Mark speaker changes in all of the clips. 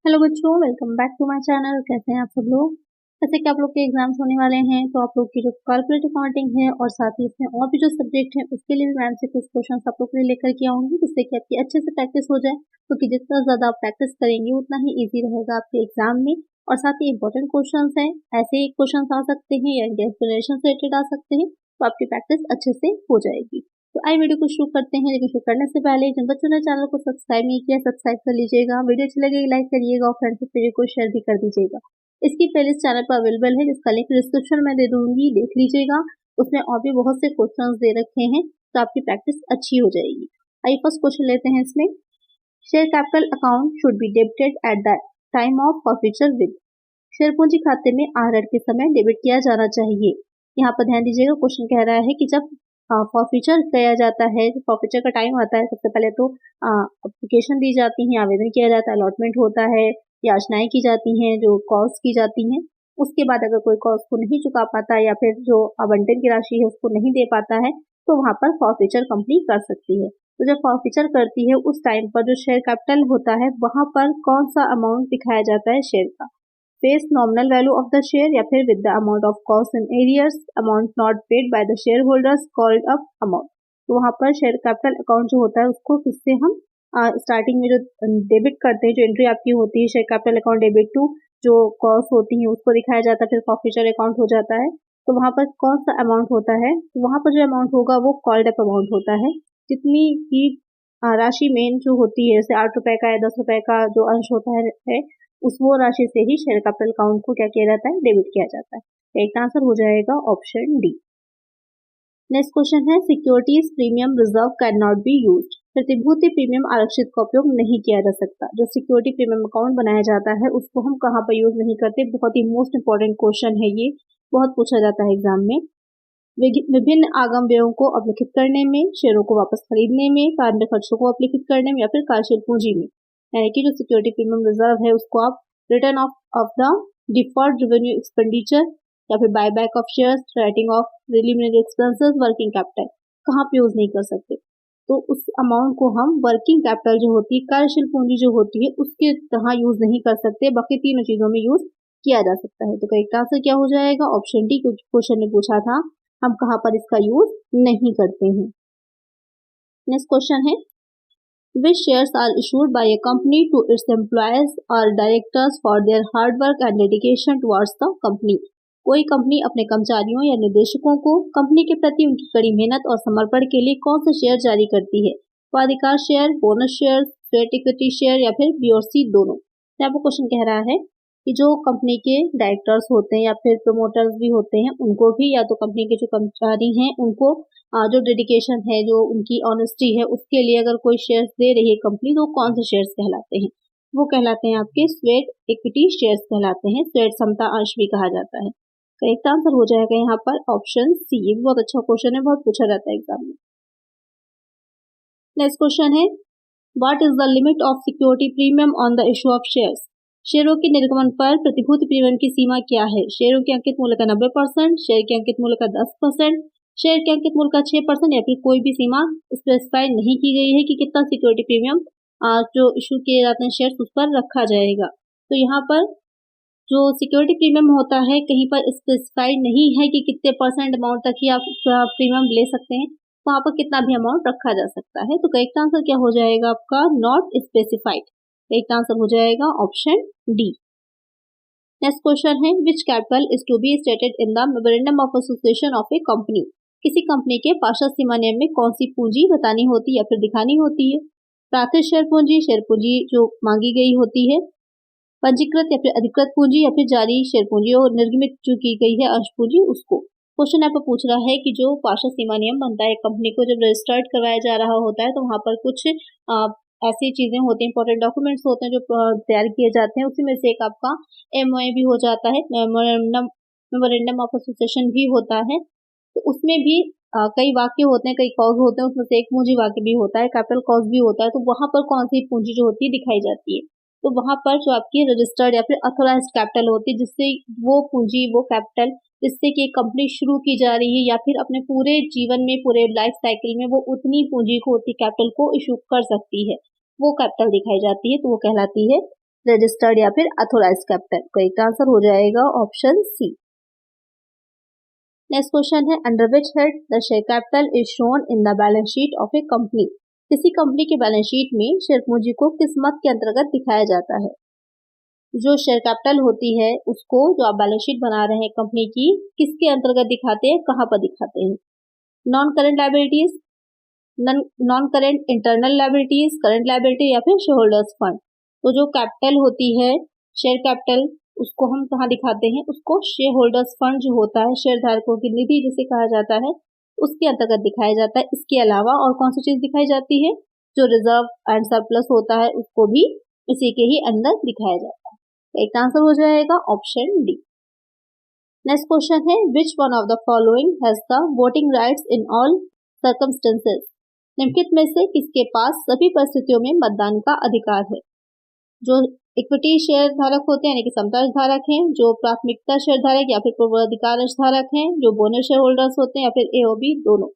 Speaker 1: Hello बच्चों, welcome back to my channel. कैसे हैं आप सब लोग। जैसे कि आप लोग के एग्जाम्स होने वाले हैं तो आप लोग की जो कॉर्पोरेट अकाउंटिंग है और साथ ही इसमें और भी जो सब्जेक्ट हैं उसके लिए भी मैम से कुछ क्वेश्चन आप लोग के लिए लेकर के आऊंगी, जिससे कि आपकी अच्छे से प्रैक्टिस हो जाए। क्योंकि जितना ज़्यादा आप प्रैक्टिस करेंगे उतना ही ईजी रहेगा आपके एग्जाम में। और साथ ही इंपॉर्टेंट क्वेश्चन हैं, ऐसे क्वेश्चन आ सकते हैं या इनके एक्सप्लेनेशन से रिलेटेड आ सकते हैं, तो आपकी प्रैक्टिस अच्छे से हो जाएगी। तो आइए वीडियो को शुरू करते हैं। लेकिन शुरू करने से पहले जिन बच्चों ने चैनल को सब्सक्राइब नहीं किया, सब्सक्राइब कर लीजिएगा। वीडियो अच्छी लगेगी लाइक करिएगा और फ्रेंड्स वीडियो को शेयर भी कर दीजिएगा। इसकी प्लेलिस्ट चैनल पर अवेलेबल है, जिसका लिंक डिस्क्रिप्शन में दे दूंगी, देख लीजिएगा। उसमें और भी बहुत से क्वेश्चंस दे रखे हैं, तो आपकी प्रैक्टिस अच्छी हो जाएगी। आइए फर्स्ट क्वेश्चन लेते हैं। इसमें share capital account should be debited at the time of forfeiture with. Share पूंजी खाते में आहरण के समय डेबिट किया जाना चाहिए। यहाँ पर ध्यान दीजिएगा, क्वेश्चन कह रहा है कि जब फॉरफीचर किया जाता है, फॉरफीचर का टाइम आता है, सबसे पहले तो एप्लीकेशन दी जाती है, आवेदन किया जाता है, अलॉटमेंट होता है, याचनाएं की जाती हैं, जो कॉल्स की जाती हैं। उसके बाद अगर कोई कॉल्स को नहीं चुका पाता या फिर जो आवंटन की राशि है उसको नहीं दे पाता है, तो वहां पर फॉरफीचर कंपनी कर सकती है। तो जब फॉरफीचर करती है उस टाइम पर जो शेयर कैपिटल होता है वहां पर कौन सा अमाउंट दिखाया जाता है शेयर का, face nominal value of the share या फिर with the amount of cost in arrears, amount not paid by the share holders called up amount. तो वहां पर शेयर कैपिटल अकाउंट जो होता है उसको किससे हम स्टार्टिंग में जो डेबिट करते हैं, जो एंट्री आपकी होती है share capital account debit to जो कॉस्ट होती है उसको दिखाया जाता है, फिर फॉरफीचर अकाउंट हो जाता है। तो वहां पर कौन सा अमाउंट होता है, तो वहां पर जो अमाउंट होगा वो कॉल्ड अप अमाउंट होता है। जितनी भी राशि मेन जो होती है, जैसे 8 रुपए का या 10 रुपए का जो अंश होता है उस वो राशि से ही शेयर कैपिटल अकाउंट को क्या किया जाता है, डेबिट किया जाता है। तो एक आंसर हो जाएगा ऑप्शन डी। नेक्स्ट क्वेश्चन है, securities premium reserve can not be used. प्रतिभूति प्रीमियम आरक्षित का उपयोग नहीं किया जा सकता। जो सिक्योरिटी प्रीमियम अकाउंट बनाया जाता है उसको हम कहाँ पर यूज नहीं करते। बहुत ही मोस्ट इंपॉर्टेंट क्वेश्चन है ये, बहुत पूछा जाता है एग्जाम में। विभिन्न आगम व्ययों को अवलिखित करने में, शेयरों को वापस खरीदने में, प्रारंभिक खर्चों को अवलिखित करने में या फिर कार्यशील पूंजी में। यानी कि जो सिक्योरिटी प्रीमियम रिजर्व है उसको आप return of the deferred revenue expenditure या फिर buyback of shares, writing of preliminary expenses, working capital कहाँ पे यूज नहीं कर सकते। तो उस अमाउंट को हम वर्किंग कैपिटल जो होती है, कार्यशील पूंजी जो होती है, उसके तरह यूज नहीं कर सकते। बाकी तीनों चीजों में यूज किया जा सकता है। तो करेक्ट आंसर क्या हो जाएगा, ऑप्शन डी, क्योंकि क्वेश्चन ने पूछा था हम कहाँ पर इसका यूज नहीं करते हैं। नेक्स्ट क्वेश्चन है, which shares are issued by a company to its employees or directors for their hard work and dedication towards the company। कोई कंपनी अपने कर्मचारियों या निदेशकों को कंपनी के प्रति उनकी कड़ी मेहनत और समर्पण के लिए कौन सा शेयर जारी करती है। स्वाधिकार share, bonus share, sweat equity share या फिर बी और सी दोनों। यहाँ पर क्वेश्चन कह रहा है कि जो कंपनी के डायरेक्टर्स होते हैं या फिर प्रमोटर्स भी होते हैं उनको भी, या तो कंपनी के जो कर्मचारी हैं उनको जो डेडिकेशन है, जो उनकी ऑनेस्टी है, उसके लिए अगर कोई शेयर्स दे रही है कंपनी, तो कौन से शेयर्स कहलाते हैं, वो कहलाते हैं आपके स्वेट इक्विटी शेयर्स कहलाते हैं। स्वेट समता अंश भी कहा जाता है। करेक्ट आंसर हो जाएगा यहाँ पर ऑप्शन सी। ये बहुत अच्छा क्वेश्चन है, बहुत पूछा जाता है एग्जाम में। नेक्स्ट क्वेश्चन है, what is the limit of security premium on the issue of shares. शेयरों के निर्गमन पर प्रतिभूति प्रीमियम की सीमा क्या है। शेयरों के अंकित मूल्य का 90%, शेयर के अंकित मूल्य का 10%, शेयर के अंकित मूल्य का 6% या फिर कोई भी सीमा स्पेसिफाई नहीं की गई है कि कितना सिक्योरिटी प्रीमियम जो इशू किए जाते हैं शेयर उस पर रखा जाएगा। तो यहाँ पर जो सिक्योरिटी प्रीमियम होता है कहीं पर स्पेसिफाइड नहीं है कि कितने परसेंट अमाउंट तक ही आप प्रीमियम ले सकते हैं, वहां पर कितना भी अमाउंट रखा जा सकता है। तो करेक्ट आंसर क्या हो जाएगा आपका, नॉट स्पेसिफाइड। करेक्ट आंसर हो जाएगा ऑप्शन डी। नेक्स्ट क्वेश्चन है, which capital is to be stated in the memorandum of association of a company. किसी कंपनी के पार्षद सीमा नियम में कौन सी पूंजी बतानी होती है या फिर दिखानी होती है। प्राथित शेयर पूंजी जो मांगी गई होती है, पंजीकृत या फिर अधिकृत पूंजी या फिर जारी शेयर पूंजी और निर्गमित जो की गई है अंश पूंजी उसको। क्वेश्चन यहाँ पर पूछ रहा है कि जो पार्षद सीमा नियम बनता है कंपनी को जब रजिस्टर्ड करवाया जा रहा होता है, तो वहां पर कुछ ऐसी चीजें होती हैं, इंपॉर्टेंट डॉक्यूमेंट्स होते हैं जो तैयार किए जाते हैं। उसी में से एक आपका एमओए भी हो जाता है, मेमोरेंडम ऑफ एसोसिएशन भी होता है। तो उसमें भी कई वाक्य होते हैं, कई कॉज होते हैं, उसमें से एक पूंजी वाक्य भी होता है, कैपिटल कॉज भी होता है। तो वहां पर कौन सी पूंजी जो होती है दिखाई जाती है, तो वहां पर जो आपकी रजिस्टर्ड या फिर अथोराइज्ड कैपिटल होती है, जिससे वो पूंजी, वो कैपिटल जिससे कि कंपनी शुरू की जा रही है या फिर अपने पूरे जीवन में, पूरे लाइफ साइकिल में वो उतनी पूंजी को, उतनी कैपिटल को इशू कर सकती है, वो कैपिटल दिखाई जाती है, तो वो कहलाती है रजिस्टर्ड या फिर अथोराइज कैपिटल। करेक्ट आंसर हो जाएगा ऑप्शन सी। नेक्स्ट क्वेश्चन है under which head the share capital is shown in the balance sheet of a company. किसी कंपनी के बैलेंस शीट में शेयर पूंजी को किस मद के अंतर्गत दिखाया जाता है। जो शेयर कैपिटल होती है उसको जो आप बैलेंस शीट बना रहे हैं कंपनी की, किसके अंतर्गत दिखाते हैं, कहाँ पर दिखाते हैं। Non current liabilities, non current internal liabilities, current liability या फिर शेयर होल्डर्स फंड। तो जो कैपिटल होती है शेयर कैपिटल, उसको हम कहाँ दिखाते हैं, उसको शेयर होल्डर्स फंड जो होता है, शेयर धारकों की निधि जिसे कहा जाता है, उसके अंतर्गत दिखाया जाता है। इसके अलावा और कौन सी चीज दिखाई जाती है, जो रिजर्व एंड सरप्लस होता है उसको भी इसी के ही अंदर दिखाया जाता है। एक आंसर हो जाएगा ऑप्शन डी। नेक्स्ट क्वेश्चन है which one of the following has the voting rights in all circumstances. निम्नलिखित में से किसके पास सभी परिस्थितियों में मतदान का अधिकार है। जो इक्विटी शेयर धारक होते हैं यानी कि समता धारक हैं, जो प्राथमिकता शेयर धारक या फिर पूर्वाधिकार धारक हैं, जो बोनस शेयर होल्डर्स होते हैं या फिर ए और बी दोनों।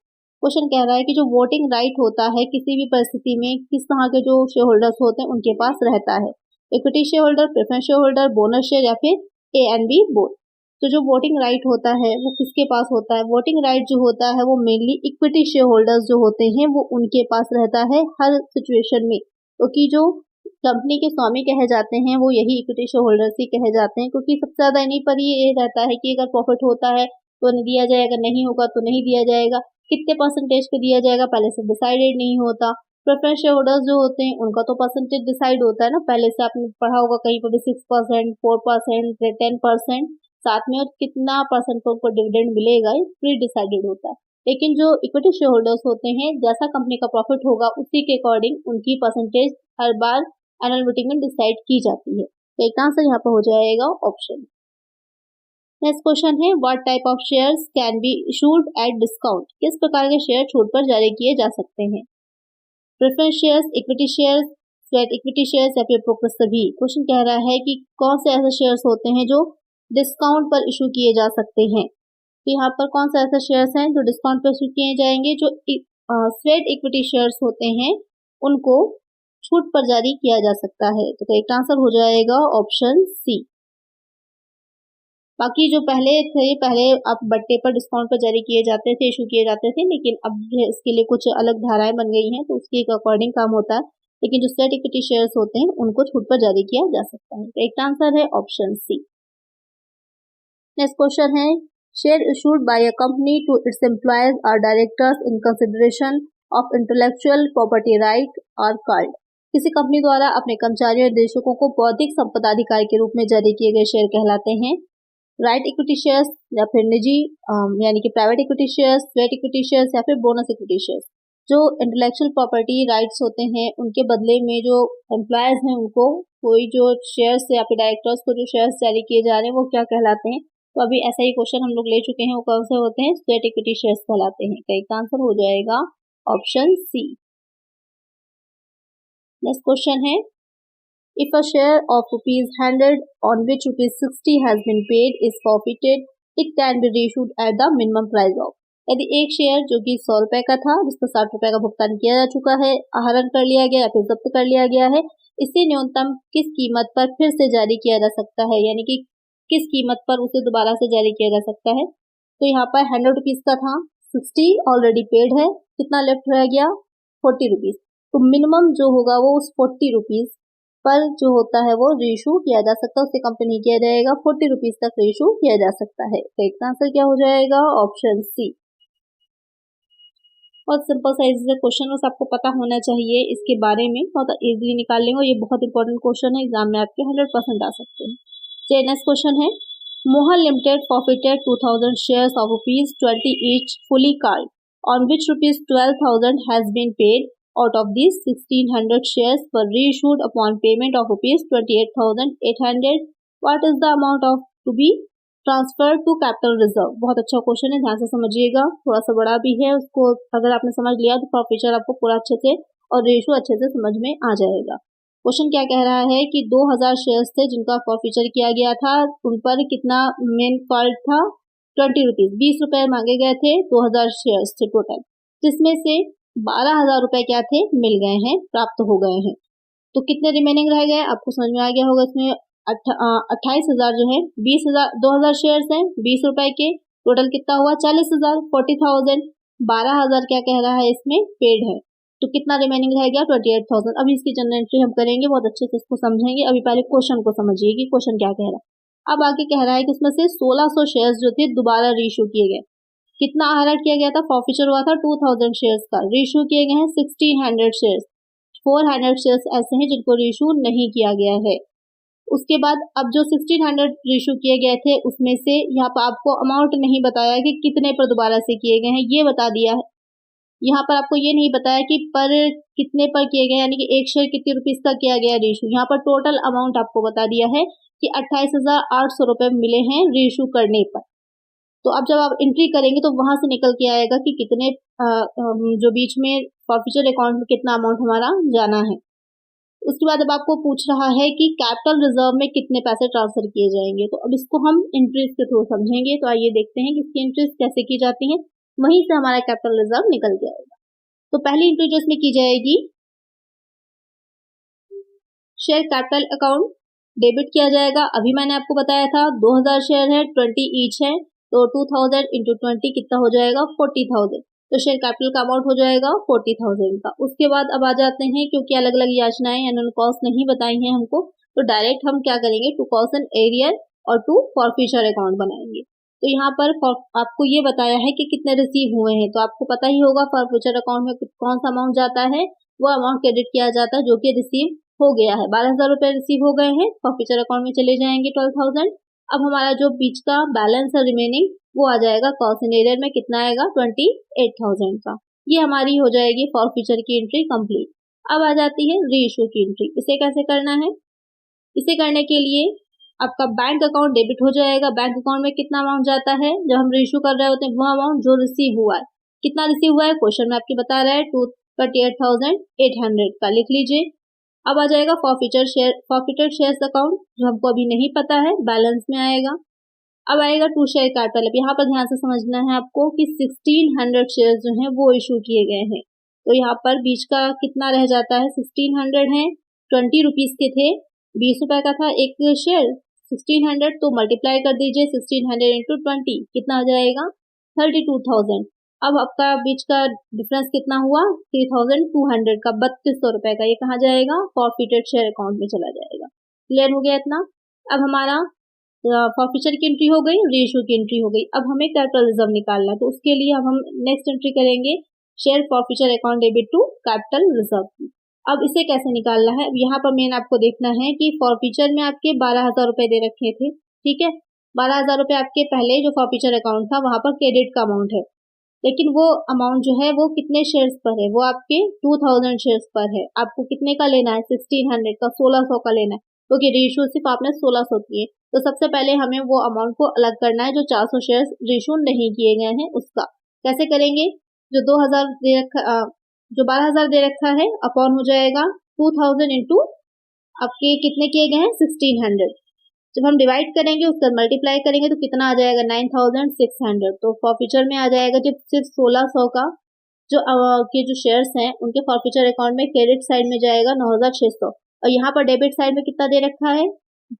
Speaker 1: क्वेश्चन कह रहा है कि जो वोटिंग राइट होता है किसी भी परिस्थिति में किस तरह के जो शेयर होल्डर्स होते हैं उनके पास रहता है। Equity share holder, preference share holder, bonus share या फिर ए एंड बी बोथ। तो जो वोटिंग राइट होता है वो किसके पास होता है। वोटिंग राइट जो होता है वो मेनली इक्विटी शेयर होल्डर्स जो होते हैं वो उनके पास रहता है हर सिचुएशन में, क्योंकि जो कंपनी के स्वामी कहे जाते हैं वो यही इक्विटी शेयर होल्डर्स ही कहे जाते हैं, क्योंकि सबसे ज्यादा इन्हीं पर ये रहता है कि अगर प्रॉफिट होता है तो दिया जाएगा, नहीं होगा तो नहीं दिया जाएगा, कितने परसेंटेज पे दिया जाएगा पहले से डिसाइडेड नहीं होता। प्रेफरेंस शेयर होल्डर्स जो होते हैं उनका तो परसेंटेज डिसाइड होता है ना, पहले से आपने पढ़ा होगा कहीं पर भी 6%, 4%, 10%, साथ में और कितना परसेंट को उनको डिविडेंड मिलेगा ये प्री डिसाइडेड होता है। लेकिन जो इक्विटी शेयर होल्डर्स होते हैं जैसा कंपनी का प्रॉफिट होगा उसी के अकॉर्डिंग उनकी परसेंटेज हर बार एनुअल मीटिंग में डिसाइड की जाती है। तो एक आंसर यहाँ पर हो जाएगा ऑप्शन। नेक्स्ट क्वेश्चन है what type of shares can be issued at discount. किस प्रकार के शेयर छूट पर जारी किए जा सकते हैं। Preference shares, equity shares, sweat equity shares या फिर प्रोक्रेस सभी। क्वेश्चन कह रहा है कि कौन से ऐसे शेयर्स होते हैं जो डिस्काउंट पर इशू किए जा सकते हैं। तो यहाँ पर कौन से ऐसे शेयर्स हैं जो डिस्काउंट पर इशू किए जाएंगे। जो स्वेट इक्विटी शेयर्स होते हैं उनको छूट पर जारी किया जा सकता है। तो करेक्ट आंसर हो जाएगा ऑप्शन सी। बाकी जो पहले थे, पहले अब बट्टे पर डिस्काउंट पर जारी किए जाते थे, इशू किए जाते थे, लेकिन अब इसके लिए कुछ अलग धाराएं बन गई हैं तो उसके अकॉर्डिंग काम होता है। लेकिन जो स्वेट इक्विटी शेयर्स होते हैं उनको छूट पर जारी किया जा सकता है। करेक्ट आंसर है ऑप्शन सी। नेक्स्ट क्वेश्चन है share issued by a company to its employees और directors in consideration of intellectual property right are called. किसी कंपनी द्वारा अपने कर्मचारियों और निदेशकों को बौद्धिक संपदा अधिकार के रूप में जारी किए गए शेयर कहलाते हैं। राइट इक्विटी शेयर्स या फिर निजी यानी कि private equity shares, sweat equity shares या फिर बोनस इक्विटी शेयर्स। जो इंटेलेक्चुअल प्रॉपर्टी राइट्स होते हैं उनके बदले में जो एम्प्लॉयज हैं उनको कोई जो शेयर्स या फिर डायरेक्टर्स को जो शेयर्स जारी किए जा रहे हैं वो क्या कहलाते हैं। तो अभी ऐसा ही क्वेश्चन हम लोग ले चुके हैं, वो कौन से होते हैं, स्वेट इक्विटी शेयर्स कहलाते हैं। करेक्ट आंसर हो जाएगा ऑप्शन सी। नेक्स्ट क्वेश्चन है if a share of ₹100 on which ₹60 has been paid is forfeited, it can be reissued at the minimum price of। यदि एक शेयर जो कि 100 रुपए का था जिस पर 60 रुपए का भुगतान किया जा चुका है, आहरण कर लिया गया या फिर जब्त कर लिया गया है, इसे न्यूनतम किस कीमत पर फिर से जारी किया जा सकता है, यानी कि किस कीमत पर उसे दोबारा से जारी किया जा सकता है। तो यहाँ पर 100 रुपीज का था, 60 ऑलरेडी पेड है, कितना लेफ्ट रह गया, 40 रुपीज। तो मिनिमम जो होगा वो उस 40 रुपीज पर जो होता है वो रीइशू किया जा सकता है, उससे कंपनी किया जाएगा, 40 रुपीज तक रीइशू किया जा सकता है। तो इसका आंसर क्या हो जाएगा ऑप्शन सी। बहुत सिंपल सा इजी क्वेश्चन, बस आपको पता होना चाहिए इसके बारे में, बहुत इजीली निकाल लेंगे। ये बहुत इंपॉर्टेंट क्वेश्चन है, एग्जाम में आपके 100% आ सकते हैं। चलिए नेक्स्ट क्वेश्चन है Mohan limited forfeited 2000 shares of ₹20 each fully called on which ₹12,000 has been paid। Out of these 1600 shares were reissued upon payment of ₹28,800। What is the amount of to be transferred to capital reserve। बहुत अच्छा question है, ध्यान से समझिएगा, थोड़ा सा बड़ा भी है, उसको अगर आपने समझ लिया तो फॉरफीचर आपको पूरा अच्छे से और रेशो अच्छे से समझ में आ जाएगा। क्वेश्चन क्या कह रहा है कि 2000 शेयर्स थे जिनका फॉरफीचर किया गया था, उन पर कितना मेन फॉल्ट था, 20 रुपीज, 20 रुपए मांगे गए थे, 2000 शेयर्स थे टोटल, जिसमें से 12,000 रुपए क्या थे, मिल गए हैं, प्राप्त हो गए हैं। तो कितने रिमेनिंग रह गए आपको समझ में आ गया होगा। इसमें 28,000 जो है 20,000 2,000 शेयर्स हैं 20 रुपए के, टोटल कितना हुआ 40,000 40,000। 12,000 क्या कह रहा है इसमें पेड है, तो कितना रिमेनिंग रह गया 28,000। अभी इसकी जनरल एंट्री हम करेंगे, बहुत अच्छे से इसको समझेंगे। अभी पहले क्वेश्चन को समझिए कि क्वेश्चन क्या कह रहा है। अब आगे कह रहा है कि इसमें से 1600 शेयर्स जो थे दोबारा रीइश्यू किए गए। कितना हाईलाइट किया गया था, फॉरफीचर हुआ था 2000 शेयर्स का, रीइश्यू किए गए हैं 1600 शेयर्स। 400 शेयर्स ऐसे हैं जिनको रीइश्यू नहीं किया गया है। उसके बाद अब जो 1600 रीइश्यू किए गए थे उसमें से यहाँ पर आपको अमाउंट नहीं बताया कि कितने पर दोबारा से किए गए हैं, ये बता दिया है। यहाँ पर आपको ये नहीं बताया कि पर कितने पर किए गए, यानी कि एक शेयर कितने रुपीस का किया गया रीइश्यू। यहाँ पर टोटल अमाउंट आपको बता दिया है कि 28,800 रुपए मिले हैं रीइश्यू करने पर। तो अब जब आप एंट्री करेंगे तो वहां से निकल के आएगा कि कितने जो बीच में फॉरफीचर अकाउंट में कितना अमाउंट हमारा जाना है। उसके बाद अब आपको पूछ रहा है कि कैपिटल रिजर्व में कितने पैसे ट्रांसफर किए जाएंगे, तो अब इसको हम एंट्रीज के थ्रू समझेंगे। तो आइए देखते हैं कि इसकी एंट्रीज कैसे की जाती हैं, वहीं से हमारा कैपिटल रिजर्व निकल जाएगा। तो पहली एंट्री जो इसमें की जाएगी, शेयर कैपिटल अकाउंट डेबिट किया जाएगा। अभी मैंने आपको बताया था 2000 शेयर है, 20 ईच है, तो 2000 इंटू 20 कितना हो जाएगा 40,000। तो शेयर कैपिटल का अमाउंट हो जाएगा 40,000 का। उसके बाद अब आ जाते हैं, क्योंकि अलग अलग याचनाएं एनुअल कॉस्ट नहीं बताई हैं हमको, तो डायरेक्ट हम क्या करेंगे, टू कॉस्ट एंड एरियर और टू फॉरफीचर अकाउंट बनाएंगे। तो यहाँ पर आपको ये बताया है कि कितने रिसीव हुए हैं, तो आपको पता ही होगा फॉरफीचर अकाउंट में कौन सा अमाउंट जाता है, वो अमाउंट क्रेडिट किया जाता है जो कि रिसीव हो गया है। 12,000 रुपए रिसीव हो गए हैं, फॉरफीचर अकाउंट में चले जाएंगे 12,000। अब हमारा जो बीच का बैलेंस है रिमेनिंग, वो आ जाएगा कॉस्ट एंड एरियर में, कितना आएगा 28,000 का। ये हमारी हो जाएगी फॉरफीचर की एंट्री कंप्लीट। अब आ जाती है रीइश्यू की एंट्री। इसे कैसे करना है, इसे करने के लिए आपका बैंक अकाउंट डेबिट हो जाएगा। बैंक अकाउंट में कितना अमाउंट जाता है जब हम रीइश्यू कर रहे होते हैं, वो अमाउंट जो रिसीव हुआ है। कितना रिसीव हुआ है क्वेश्चन में आपकी बता रहा है 28,800 का, लिख लीजिए। अब आ जाएगा फॉरफीचर शेयर्स अकाउंट, जो हमको अभी नहीं पता है, बैलेंस में आएगा। अब आएगा टू शेयर कैपिटल। अब यहाँ पर ध्यान से समझना है आपको कि 1600 शेयर्स जो हैं वो इशू किए गए हैं, तो यहाँ पर बीच का कितना रह जाता है, 1600 है, 20 रुपीज के थे, 20 रुपए का था एक शेयर, 1600 तो मल्टीप्लाई कर दीजिए 1600 इंटू 20 कितना आ जाएगा 32,000। अब आपका बीच का डिफरेंस कितना हुआ 3,200 का, 3200 रुपए का, ये कहाँ जाएगा फॉरफीटेड शेयर अकाउंट में चला जाएगा। क्लियर हो गया इतना। अब हमारा फॉरफीचर की एंट्री हो गई, रीइश्यू की एंट्री हो गई। अब हमें कैपिटल रिजर्व निकालना है, तो उसके लिए अब हम नेक्स्ट एंट्री करेंगे share forfeiture account debit to capital reserve की। अब इसे कैसे निकालना है, यहाँ पर मेन आपको देखना है कि फॉरफीचर में आपके 12,000 रुपए दे रखे थे, ठीक है। 12,000 रुपए आपके पहले जो फॉरफीचर अकाउंट था वहां पर क्रेडिट का अमाउंट है, लेकिन वो अमाउंट जो है वो कितने शेयर्स पर है, वो आपके 2000 शेयर्स पर है। आपको कितने का लेना है 1600 का, 1600 का लेना है, क्योंकि रीइश्यू सिर्फ आपने 1600 किए। तो सबसे पहले हमें वो अमाउंट को अलग करना है जो 400 शेयर्स रीइश्यू नहीं किए गए हैं उसका। कैसे करेंगे, जो 2000 दे रखा जो 12,000 दे रखा है अपॉन हो जाएगा 2000 इंटू आपके कितने किए गए हैं 1600। जब हम डिवाइड करेंगे उसका मल्टीप्लाई करेंगे तो कितना आ जाएगा 9,600। तो फॉरफीचर में आ जाएगा जब सिर्फ 1600 का जो के जो शेयर्स हैं उनके फॉरफीचर अकाउंट में क्रेडिट साइड में जाएगा 9,600, और यहाँ पर डेबिट साइड में कितना दे रखा है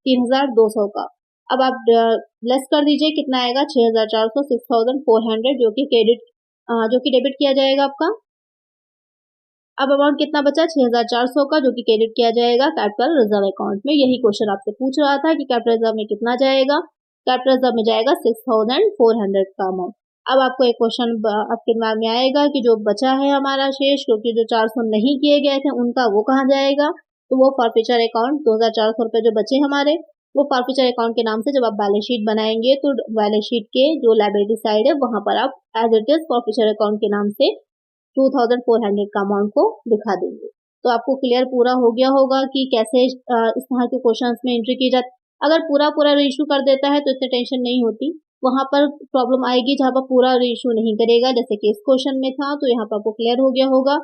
Speaker 1: 3,200 का। अब आप लेस कर दीजिए, कितना आएगा 6,400, 6,400 जो कि डेबिट किया जाएगा आपका। अब अमाउंट कितना बचा 6,400 का, जो कि क्रेडिट किया जाएगा कैपिटल रिजर्व अकाउंट में। यही क्वेश्चन आपसे पूछ रहा था कि कैपिटल रिजर्व में कितना जाएगा, कैपिटल रिजर्व में जाएगा 6,400 का अमाउंट। अब आपको एक क्वेश्चन आपके दिमाग में आएगा कि जो बचा है हमारा शेष, क्योंकि जो 400 नहीं किए गए थे उनका, वो कहाँ जाएगा, तो वो फॉरफीचर अकाउंट 2,400 रुपए जो बचे हमारे, वो फॉरफीचर अकाउंट के नाम से जब आप बैलेंस शीट बनाएंगे तो बैलेंस शीट के जो लायबिलिटी साइड है वहां पर आप as it is forfeiture account के नाम से 2,400 का अमाउंट को दिखा देंगे। तो आपको क्लियर पूरा हो गया होगा कि कैसे इस तरह के क्वेश्चंस में एंट्री की जाती। अगर पूरा रीइश्यू कर देता है तो इतनी टेंशन नहीं होती, वहां पर प्रॉब्लम आएगी जहां पर पूरा रीइश्यू नहीं करेगा, जैसे कि इस क्वेश्चन में था। तो यहाँ पर आपको क्लियर हो गया होगा।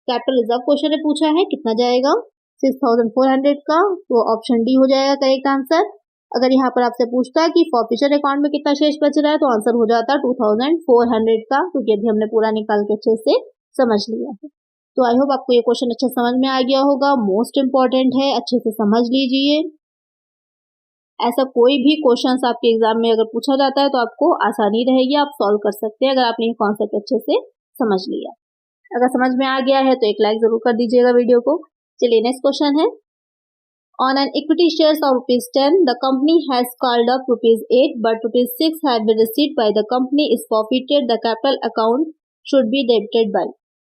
Speaker 1: कैपिटल रिजर्व क्वेश्चन ने पूछा है कितना जाएगा 6,400 का, तो ऑप्शन डी हो जाएगा करेक्ट आंसर। अगर यहाँ पर आपसे पूछता है कि फॉरफीचर अकाउंट में कितना शेष बच रहा है, तो आंसर हो जाता 2,400 का, क्योंकि अभी हमने पूरा निकाल के अच्छे से समझ लिया है। तो आई होप आपको ये क्वेश्चन अच्छे समझ में आ गया होगा। मोस्ट इम्पॉर्टेंट है, अच्छे से समझ लीजिए। ऐसा कोई भी क्वेश्चन आपके एग्जाम में अगर पूछा जाता है तो आपको आसानी रहेगी, आप सॉल्व कर सकते हैं अगर आपने ये कॉन्सेप्ट अच्छे से समझ लिया। अगर समझ में आ गया है तो एक लाइक जरूर कर दीजिएगा वीडियो को। चलिए नेक्स्ट क्वेश्चन है, on an equity shares of ₹10 the company has called up ₹8 but ₹6 have been received by the company is forfeited, the capital account should be debited by।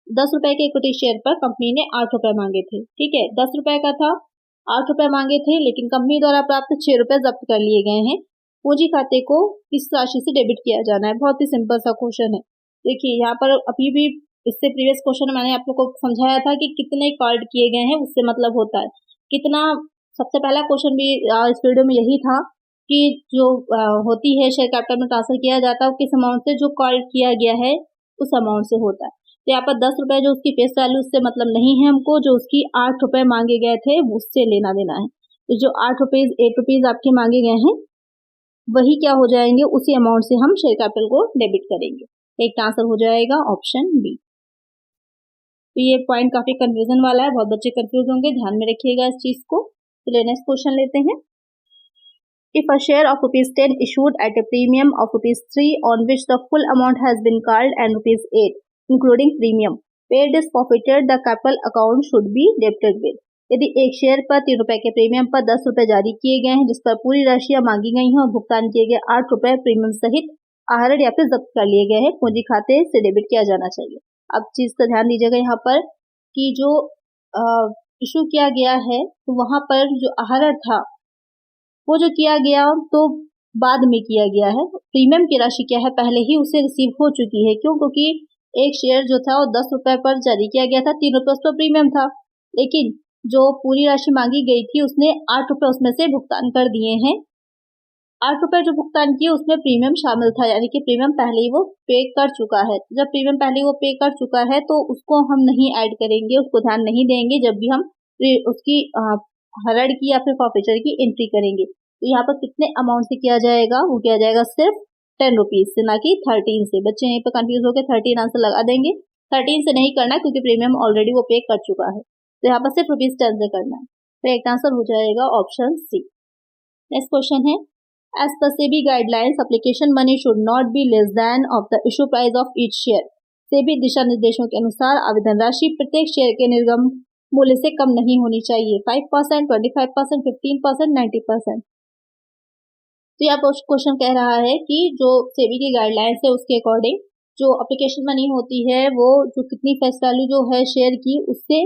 Speaker 1: 10 रुपए के इक्विटी शेयर पर company ने 8 रुपए मांगे थे, ठीक है, 10 रुपए का था, 8 रुपए मांगे थे, लेकिन कंपनी द्वारा प्राप्त 6 रुपए जब्त कर लिए गए हैं। पूंजी खाते को किस राशि से डेबिट किया जाना है? बहुत ही सिंपल सा क्वेश्चन है। देखिए यहाँ पर अभी भी इससे प्रीवियस क्वेश्चन मैंने आप लोग को समझाया था कि कितने कॉल्ड किए गए हैं, उससे मतलब होता है कितना। सबसे पहला क्वेश्चन भी इस वीडियो में यही था कि जो होती है शेयर कैपिटल में ट्रांसफर किया जाता है वो किस अमाउंट से जो कॉल किया गया है उस अमाउंट से होता है। तो यहाँ पर 10 रुपए जो उसकी फेस वैल्यू उससे मतलब नहीं है हमको, जो उसकी 8 रुपए मांगे गए थे उससे लेना देना है। तो जो 8 रुपीज 8 रुपीज आपके मांगे गए हैं वही क्या हो जाएंगे, उसी अमाउंट से हम शेयर कैपिटल को डेबिट करेंगे। एक आंसर हो जाएगा ऑप्शन बी। तो ये पॉइंट काफी कंफ्यूजन वाला है, बहुत बच्चे कंफ्यूज होंगे, ध्यान में रखिएगा इस चीज को। चलिए नेक्स्ट क्वेश्चन लेते हैं। If a share of ₹10 issued at a premium of ₹3 on which the full amount has been called and ₹8 including premium paid is forfeited, the capital account should be debited with। यदि एक share पर 3 रुपए के premium पर 10 रुपए जारी किए गए हैं, जिस पर पूरी राशियां मांगी गई हैं और भुगतान किए गए 8 रुपए प्रीमियम सहित आहरण या फिर जब्त कर लिए गए हैं, पूंजी खाते से डेबिट किया जाना चाहिए। अब चीज का ध्यान दीजिएगा यहाँ पर कि जो इशू किया गया है तो वहां पर जो आहरण था वो जो किया गया तो बाद में किया गया है। प्रीमियम की राशि क्या है, पहले ही उसे रिसीव हो चुकी है। क्यों? क्योंकि एक शेयर जो था वो 10 रुपए पर जारी किया गया था, 3 रुपए उस पर प्रीमियम था, लेकिन जो पूरी राशि मांगी गई थी उसने 8 रुपए उसमें से भुगतान कर दिए हैं। 8 रुपए जो भुगतान किए उसमें प्रीमियम शामिल था, यानी कि प्रीमियम पहले ही वो पे कर चुका है। जब प्रीमियम पहले ही वो पे कर चुका है तो उसको हम नहीं ऐड करेंगे, उसको ध्यान नहीं देंगे जब भी हम उसकी हरण की या फिर फॉरफीचर की एंट्री करेंगे। तो यहाँ पर कितने अमाउंट से किया जाएगा, वो किया जाएगा सिर्फ 10 रुपीज से, ना कि 13 से। बच्चे यहीं पर कंफ्यूज होकर 13 आंसर लगा देंगे। 13 से नहीं करना क्योंकि प्रीमियम ऑलरेडी वो पे कर चुका है, तो यहाँ पर सिर्फ ₹10 से करना है। तो एक आंसर हो जाएगा ऑप्शन सी। नेक्स्ट क्वेश्चन है, as per SEBI guidelines application money should not be less than of the issue price of each share. SEBI दिशा निर्देशों के अनुसार आवेदन राशि प्रत्येक शेयर के निर्गम मूल्य से कम नहीं होनी चाहिए। 5%, 25%, 15%, 90%। तो यहाँ पर क्वेश्चन कह रहा है कि जो सेबी की गाइडलाइंस है उसके अकॉर्डिंग जो एप्लीकेशन मनी होती है वो जो कितनी फेस वैल्यू जो है शेयर की उससे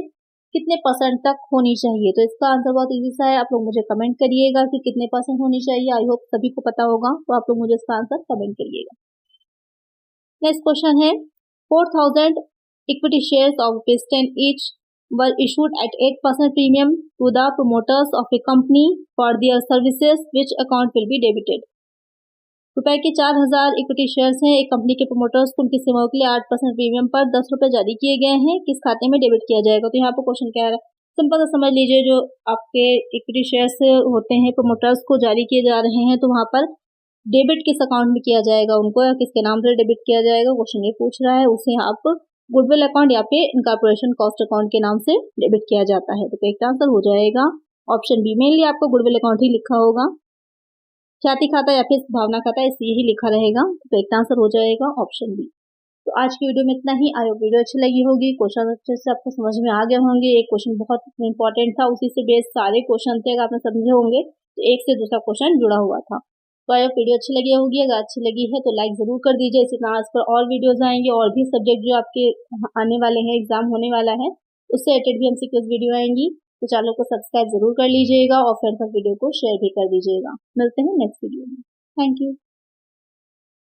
Speaker 1: कितने % तक होनी चाहिए। तो इसका आंसर बहुत इजी सा है, आप लोग मुझे कमेंट करिएगा कि कितने % होनी चाहिए। आई होप सभी को पता होगा, तो आप लोग मुझे इसका आंसर कमेंट करिएगा। नेक्स्ट क्वेश्चन है, 4000 equity shares of ₹10 each were issued at 8% premium to the promoters of a company for their services, which account will be debited। रुपए के 4000 इक्विटी शेयर्स हैं, एक कंपनी के प्रोमोटर्स को उनकी सेवाओं के लिए 8% प्रीमियम पर 10 रुपए जारी किए गए हैं, किस खाते में डेबिट किया जाएगा। तो यहाँ पर क्वेश्चन क्या है, सिंपल सा समझ लीजिए, जो आपके इक्विटी शेयर्स होते हैं प्रोमोटर्स को जारी किए जा रहे हैं, तो वहां पर डेबिट किस अकाउंट में किया जाएगा, उनको या किसके नाम से डेबिट किया जाएगा, क्वेश्चन ये पूछ रहा है। उसे आप गुडविल अकाउंट या फिर इनकॉर्पोरेशन कॉस्ट अकाउंट के नाम से डेबिट किया जाता है। तो एक आंसर हो जाएगा ऑप्शन बी। मेनली आपको गुडविल अकाउंट ही लिखा होगा, ख्याति खाता या फिर भावना खाता, इसलिए ही लिखा रहेगा। तो एक आंसर हो जाएगा ऑप्शन बी। तो आज की वीडियो में इतना ही। आई होप वीडियो अच्छी लगी होगी, क्वेश्चन अच्छे से आपको समझ में आ गए होंगे। एक क्वेश्चन बहुत इंपॉर्टेंट था, उसी से बेस्ड सारे क्वेश्चन थे, अगर आपने समझे होंगे तो एक से दूसरा क्वेश्चन जुड़ा हुआ था। तो आई होप वीडियो अच्छी लगी होगी, अगर अच्छी लगी है तो लाइक जरूर कर दीजिए। इसी तरह आज पर और वीडियोज आएंगे, और भी सब्जेक्ट जो आपके आने वाले हैं, एग्जाम होने वाला है, उससे रिलेटेड भी MCQ वीडियो आएंगी। तो चैनल को सब्सक्राइब जरूर कर लीजिएगा और फ्रेंड्स तक वीडियो को शेयर भी कर दीजिएगा। मिलते हैं नेक्स्ट वीडियो में। Thank you.